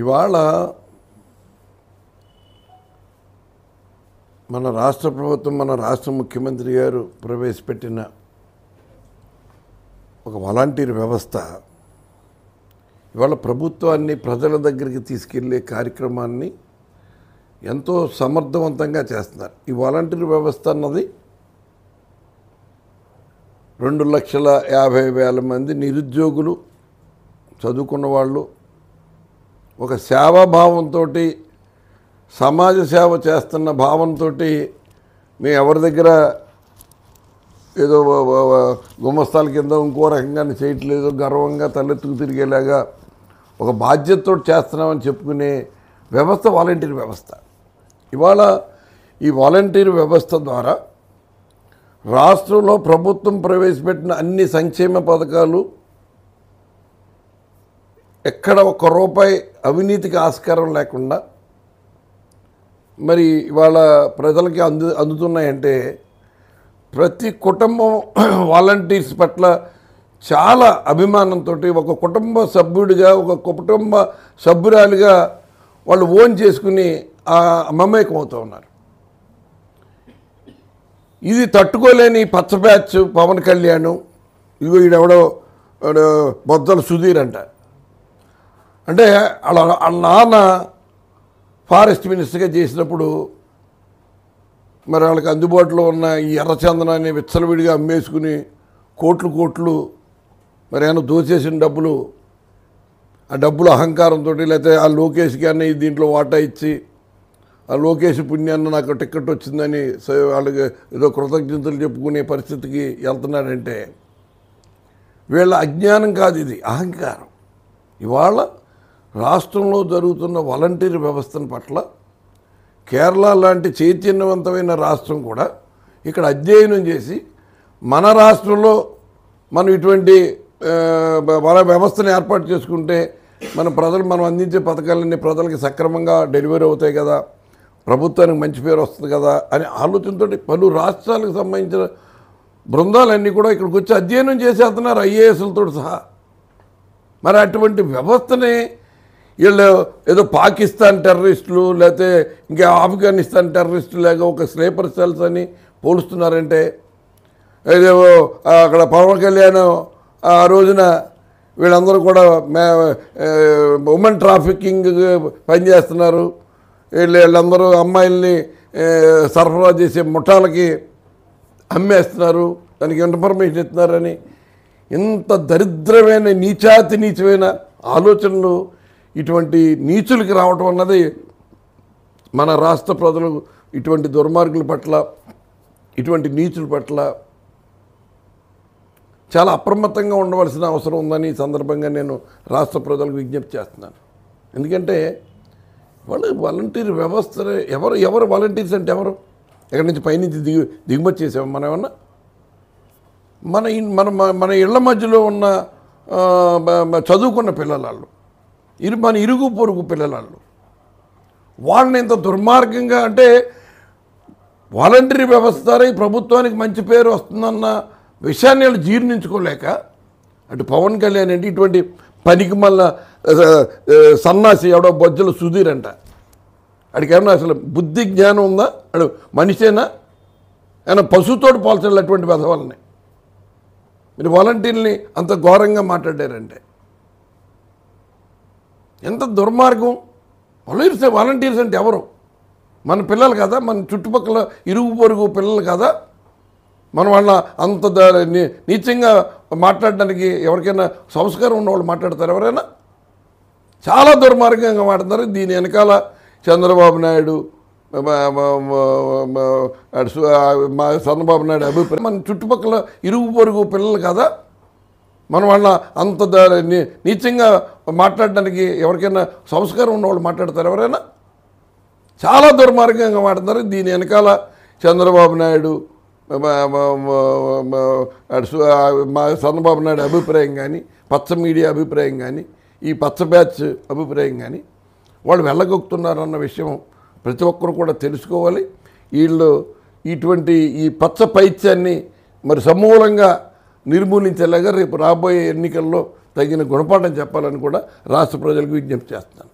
ఇవాళ మన రాష్ట్ర ప్రభుత్వం, మన రాష్ట్ర ముఖ్యమంత్రి గారు ప్రవేశపెట్టిన ఒక వాలంటీర్ వ్యవస్థ ఇవాళ ప్రభుత్వాన్ని ప్రజల దగ్గరికి తీసుకెళ్లే కార్యక్రమాన్ని ఎంతో సమర్థవంతంగా చేస్తున్నారు. ఈ వాలంటీర్ వ్యవస్థ అన్నది 2,50,000 మంది నిరుద్యోగులు, చదువుకున్న వాళ్ళు ఒక సేవాభావంతో, సమాజ సేవ చేస్తున్న భావంతో మేము ఎవరి దగ్గర ఏదో గుమస్తాల కింద ఇంకో రకంగా చేయట్లేదు, గర్వంగా తలెత్తుకు తిరిగేలాగా ఒక బాధ్యతతో చేస్తున్నామని చెప్పుకునే వ్యవస్థ వాలంటీర్ వ్యవస్థ. ఇవాళ ఈ వాలంటీర్ వ్యవస్థ ద్వారా రాష్ట్రంలో ప్రభుత్వం ప్రవేశపెట్టిన అన్ని సంక్షేమ పథకాలు ఎక్కడ ఒక్క రూపాయి అవినీతికి ఆస్కారం లేకుండా మరి ఇవాళ ప్రజలకి అందుతున్నాయంటే ప్రతి కుటుంబం వాలంటీర్స్ పట్ల చాలా అభిమానంతో, ఒక కుటుంబ సభ్యుడిగా, ఒక కుటుంబ సభ్యురాలిగా వాళ్ళు ఓన్ చేసుకుని మమేకం అవుతూ ఉన్నారు. ఇది తట్టుకోలేని పచ్చ బ్యాచ్ పవన్ కళ్యాణ్, ఇగో ఈడెవడో బొద్దల సుధీర్ అంటే వాళ్ళ నాన్న ఫారెస్ట్ మినిస్టర్గా చేసినప్పుడు మరి వాళ్ళకి అందుబాటులో ఉన్న ఈ ఎర్రచందనాన్ని విచ్చలవిడిగా అమ్మేసుకుని కోట్లు మరి ఏమైనా దోచేసిన డబ్బులు, ఆ డబ్బులు అహంకారంతో, లేకపోతే ఆ లోకేష్కి అన్న దీంట్లో వాటా ఇచ్చి ఆ లోకేష్ పుణ్యాన్ని నాకు టికెట్ వచ్చిందని వాళ్ళకి ఏదో కృతజ్ఞతలు చెప్పుకునే పరిస్థితికి వెళ్తున్నాడంటే వీళ్ళ అజ్ఞానం కాదు, ఇది అహంకారం. ఇవాళ రాష్ట్రంలో జరుగుతున్న వాలంటీర్ వ్యవస్థను పట్ల కేరళ లాంటి చైతన్యవంతమైన రాష్ట్రం కూడా ఇక్కడ అధ్యయనం చేసి మన రాష్ట్రంలో మనం ఇటువంటి వ్యవస్థను ఏర్పాటు చేసుకుంటే మనం అందించే పథకాలన్నీ ప్రజలకి సక్రమంగా డెలివరీ అవుతాయి కదా, ప్రభుత్వానికి మంచి పేరు వస్తుంది కదా అనే ఆలోచనతో పలు రాష్ట్రాలకు సంబంధించిన బృందాలన్నీ కూడా ఇక్కడికి వచ్చి అధ్యయనం చేసేస్తున్నారు, ఐఏఎస్లతో సహా. మరి అటువంటి వ్యవస్థనే వీళ్ళు ఏదో పాకిస్తాన్ టెర్రరిస్టులు లేకపోతే ఇంకా ఆఫ్ఘనిస్తాన్ టెర్రరిస్టులు లేక ఒక స్లీపర్ సెల్స్ అని పోలుస్తున్నారంటే, ఏదో అక్కడ పవన్ కళ్యాణ్ ఆ రోజున వీళ్ళందరూ కూడా ఉమెన్ ట్రాఫికింగ్ పనిచేస్తున్నారు, వీళ్ళందరూ అమ్మాయిల్ని సరఫరా చేసే ముఠాలకి అమ్మేస్తున్నారు, దానికి ఇన్ఫర్మేషన్ ఇస్తున్నారని ఇంత దరిద్రమైన నీచమైన ఆలోచనలు ఇటువంటి నీచులకి రావటం అన్నది మన రాష్ట్ర ప్రజలు ఇటువంటి దుర్మార్గుల పట్ల, ఇటువంటి నీచుల పట్ల చాలా అప్రమత్తంగా ఉండవలసిన అవసరం ఉందని ఈ సందర్భంగా నేను రాష్ట్ర ప్రజలకు విజ్ఞప్తి చేస్తున్నాను. ఎందుకంటే వాళ్ళు వాలంటీర్ వ్యవస్థ ఎవరు వాలంటీర్స్ అంటే ఎవరు? ఎక్కడి నుంచి పైనుంచి దిగుమతి చేసాము మనం ఏమన్నా? మన ఇళ్ల మధ్యలో ఉన్న చదువుకున్న పిల్లలు, మన ఇరుగు పొరుగు పిల్లలు, వాళ్ళని ఇంత దుర్మార్గంగా అంటే వాలంటీర్ వ్యవస్థ ద్వారా ఈ ప్రభుత్వానికి మంచి పేరు వస్తుందన్న విషయాన్ని వాళ్ళు జీర్ణించుకోలేక అటు పవన్ కళ్యాణ్ అంటే ఇటువంటి పనికి మళ్ళా సన్నాసి ఎవడో బొజ్జల సుధీర్ అడికి ఏమన్నా అసలు బుద్ధి జ్ఞానం ఉందా? అడు మనిషేనా? ఏమన్నా పశువుతోటి పోల్చాలి అటువంటి పెదవాళ్ళని. మీరు వాలంటీర్ని అంత ఘోరంగా మాట్లాడారంటే ఎంత దుర్మార్గం. వాలంటీర్స్ అంటే ఎవరు? మన పిల్లలు కదా, మన చుట్టుపక్కల ఇరుగు పొరుగు పిల్లలు కదా, మనం వాళ్ళ అంత నీచంగా మాట్లాడడానికి ఎవరికైనా సంస్కారం ఉన్నవాళ్ళు మాట్లాడతారు ఎవరైనా? చాలా దుర్మార్గంగా మాట్లాడతారు. దీని వెనకాల చంద్రబాబు నాయుడు, చంద్రబాబు నాయుడు అభిప్రాయం, మన చుట్టుపక్కల ఇరుగు పొరుగు పిల్లలు కదా, మనం వాళ్ళ అంత నీచంగా మాట్లాడడానికి ఎవరికైనా సంస్కారం ఉన్నవాళ్ళు మాట్లాడతారు ఎవరైనా? చాలా దుర్మార్గంగా మాట్లాడతారు. దీని వెనకాల చంద్రబాబు నాయుడు, చంద్రబాబు నాయుడు అభిప్రాయం కానీ, పచ్చ మీడియా అభిప్రాయం కానీ, ఈ పచ్చ బ్యాచ్ అభిప్రాయం కానీ వాళ్ళు వెళ్ళగొక్కుతున్నారన్న విషయం ప్రతి ఒక్కరు కూడా తెలుసుకోవాలి. వీళ్ళు ఇటువంటి ఈ పచ్చ పైత్యాన్ని మరి సమూలంగా నిర్మూలించేలాగా రేపు రాబోయే ఎన్నికల్లో తగిన గుణపాఠం చెప్పాలని కూడా రాష్ట్ర ప్రజలకు విజ్ఞప్తి చేస్తున్నాను.